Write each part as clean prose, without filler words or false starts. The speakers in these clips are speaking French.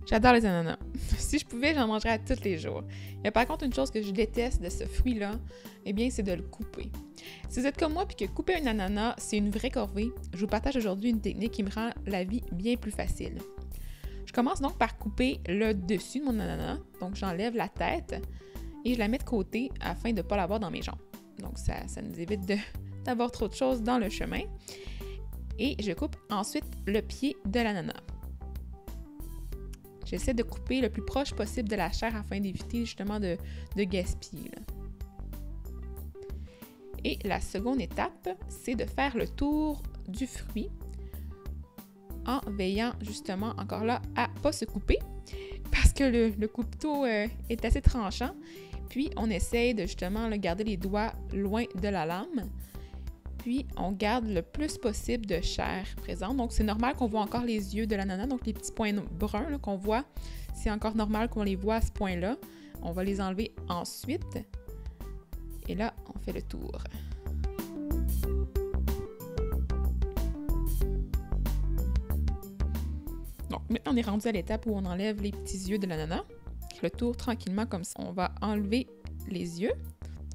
J'adore les ananas. Si je pouvais, j'en mangerais à tous les jours. Il y a par contre une chose que je déteste de ce fruit-là, eh bien, c'est de le couper. Si vous êtes comme moi et que couper un ananas, c'est une vraie corvée, je vous partage aujourd'hui une technique qui me rend la vie bien plus facile. Je commence donc par couper le dessus de mon ananas, donc j'enlève la tête et je la mets de côté afin de ne pas l'avoir dans mes jambes. Donc ça nous évite d'avoir trop de choses dans le chemin. Et je coupe ensuite le pied de l'ananas. J'essaie de couper le plus proche possible de la chair afin d'éviter justement de gaspiller. Là. Et la seconde étape, c'est de faire le tour du fruit en veillant justement encore là à ne pas se couper parce que le couteau est assez tranchant. Puis on essaie de justement garder les doigts loin de la lame. Puis, on garde le plus possible de chair présente. Donc, c'est normal qu'on voit encore les yeux de l'ananas. Donc, les petits points bruns qu'on voit, c'est encore normal qu'on les voit à ce point-là. On va les enlever ensuite. Et là, on fait le tour. Donc, maintenant, on est rendu à l'étape où on enlève les petits yeux de l'ananas. Le tour tranquillement comme ça. On va enlever les yeux.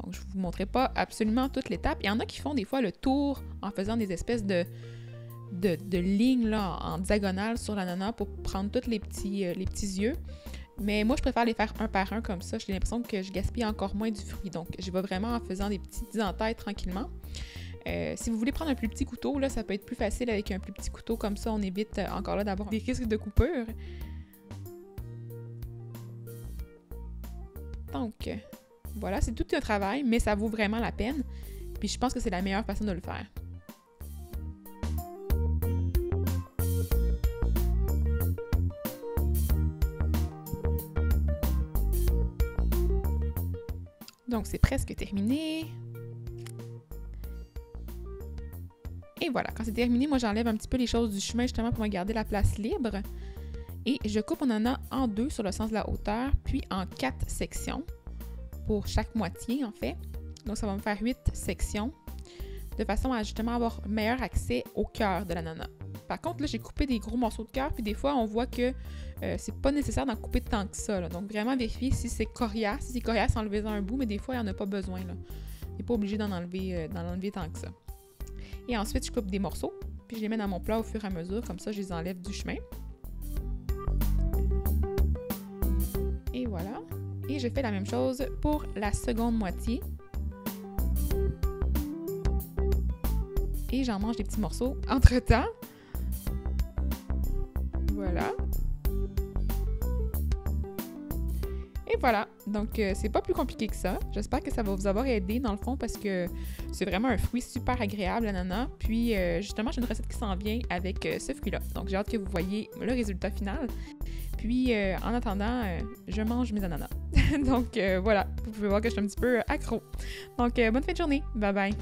Donc, je ne vous montrerai pas absolument toute l'étape. Il y en a qui font des fois le tour en faisant des espèces de lignes là, en diagonale sur l'ananas pour prendre tous les petits yeux. Mais moi, je préfère les faire un par un comme ça. J'ai l'impression que je gaspille encore moins du fruit. Donc, je vais vraiment en faisant des petites entailles tranquillement. Si vous voulez prendre un plus petit couteau, là, ça peut être plus facile avec un plus petit couteau. Comme ça, on évite encore là d'avoir des risques de coupure. Donc... voilà, c'est tout un travail, mais ça vaut vraiment la peine. Puis je pense que c'est la meilleure façon de le faire. Donc c'est presque terminé. Et voilà, quand c'est terminé, moi j'enlève un petit peu les choses du chemin justement pour me garder la place libre. Et je coupe mon ananas en deux sur le sens de la hauteur, puis en 4 sections. Pour chaque moitié, en fait. Donc, ça va me faire 8 sections de façon à justement avoir meilleur accès au cœur de l'ananas. Par contre, là, j'ai coupé des gros morceaux de cœur, puis des fois, on voit que c'est pas nécessaire d'en couper tant que ça. Là. Donc, vraiment vérifier si c'est coriace. Si c'est coriace, enlevez-en un bout, mais des fois, il n'y en a pas besoin. Là. On n'est pas obligé d'en enlever tant que ça. Et ensuite, je coupe des morceaux, puis je les mets dans mon plat au fur et à mesure. Comme ça, je les enlève du chemin. Et voilà. Et je fais la même chose pour la seconde moitié. Et j'en mange des petits morceaux entre-temps. Voilà. Et voilà. Donc, c'est pas plus compliqué que ça. J'espère que ça va vous avoir aidé dans le fond parce que c'est vraiment un fruit super agréable, l'ananas. Puis, justement, j'ai une recette qui s'en vient avec ce fruit-là. Donc, j'ai hâte que vous voyez le résultat final. Puis, en attendant, je mange mes ananas. Donc, voilà, vous pouvez voir que je suis un petit peu accro. Donc, bonne fin de journée. Bye bye.